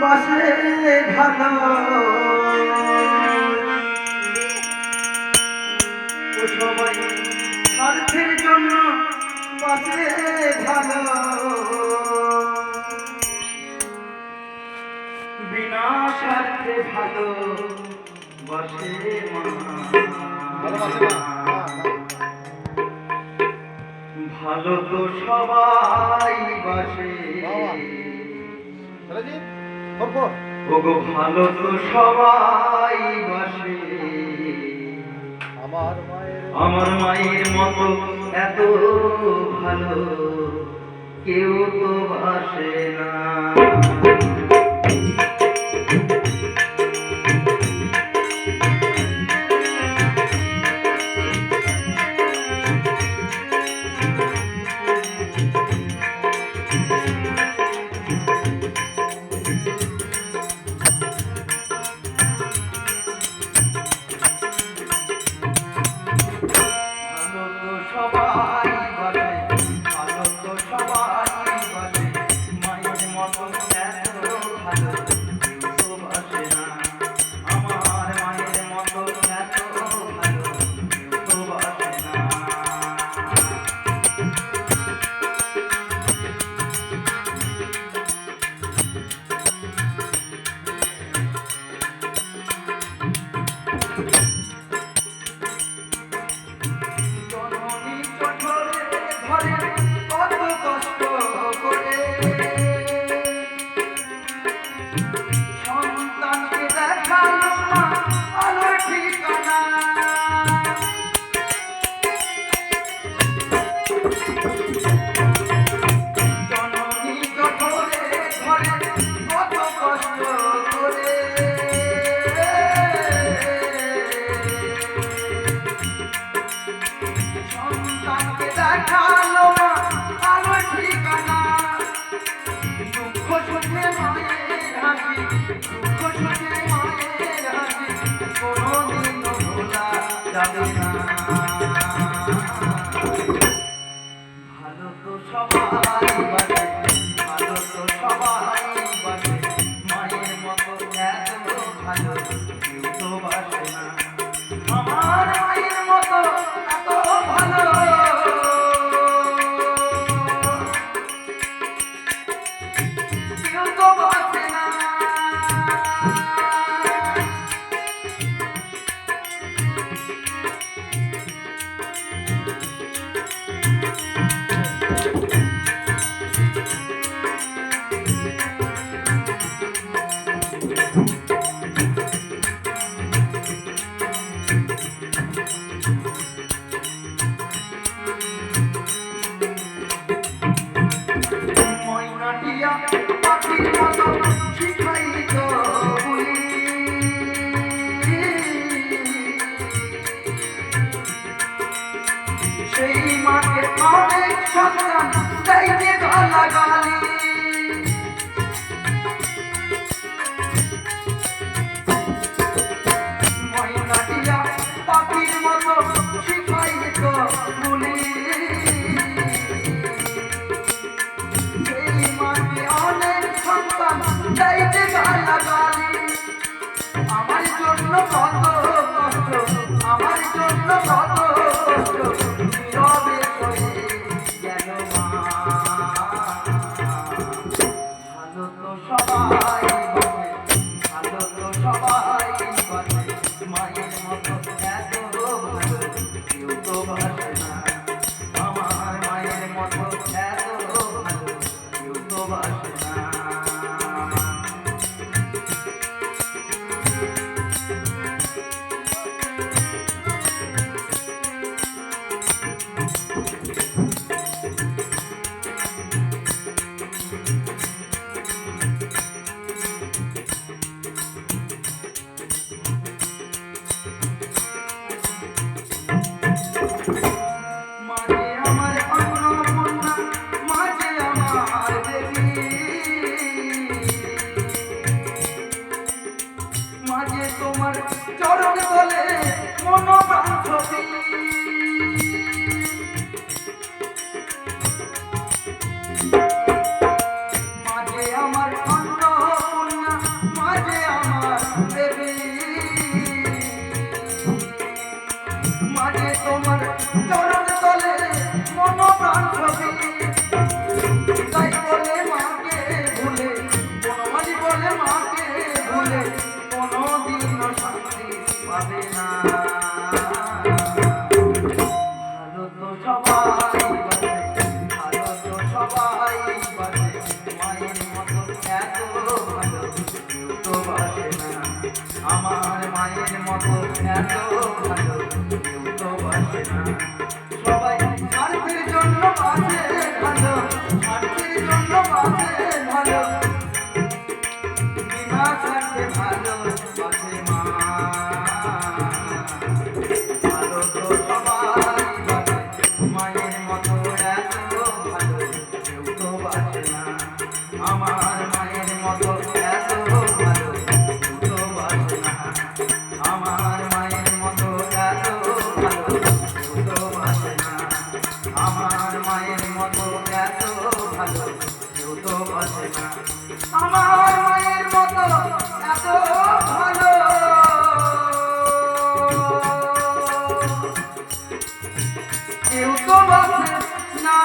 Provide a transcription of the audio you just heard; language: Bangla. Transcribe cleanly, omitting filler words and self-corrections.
বাসে ভালো ও সবাই স্বার্থের জন্য বাসে ভালো বিনা স্বার্থে ভালো বাসে ভালো তো সবাই বাসে ওগো ভালো তো সবাই বাসে আমার মায়ের মতো এত ভালো কেউ তো বাসে না ভালো তো সবাই বাসে ভালো তো সবাই বাসে মায়ের মতো এত ভালো কেউ তো বাসে না আমার মায়ের মতো এত ভালো কেউ তো বাসে না সেই মাকে অনেক সন্তান চাইতে গালাগালি ময়নাটিয়া পাখির মতো শিখাইত বলি সেই মাকে অনেক সন্তান চাইতে গালাগালি আমার জন্য কত কষ্ট আমার জন্য কত মতো এত ভালো কেউ তো বাসে না। সবাই স্বার্থের জন্য বাসে ভালো, স্বার্থের জন্য বাসে ভালো, বিনা স্বার্থে ভালো বাসে মা। ভালো তো সবাই বাসে, মায়ের মতো এত ভালো কেউ তো বাসে না। আমার মায়ের মতো এত ভালো কেউ তো বাসে না। আমার মায়ের মতো এত ভালো কেউ তো বাসে না। আমার মায়ের মতো এত ভালো কেউ তো বাসে না। আমার মায়ের মতো এত ভালো কেউ তো বাসে না।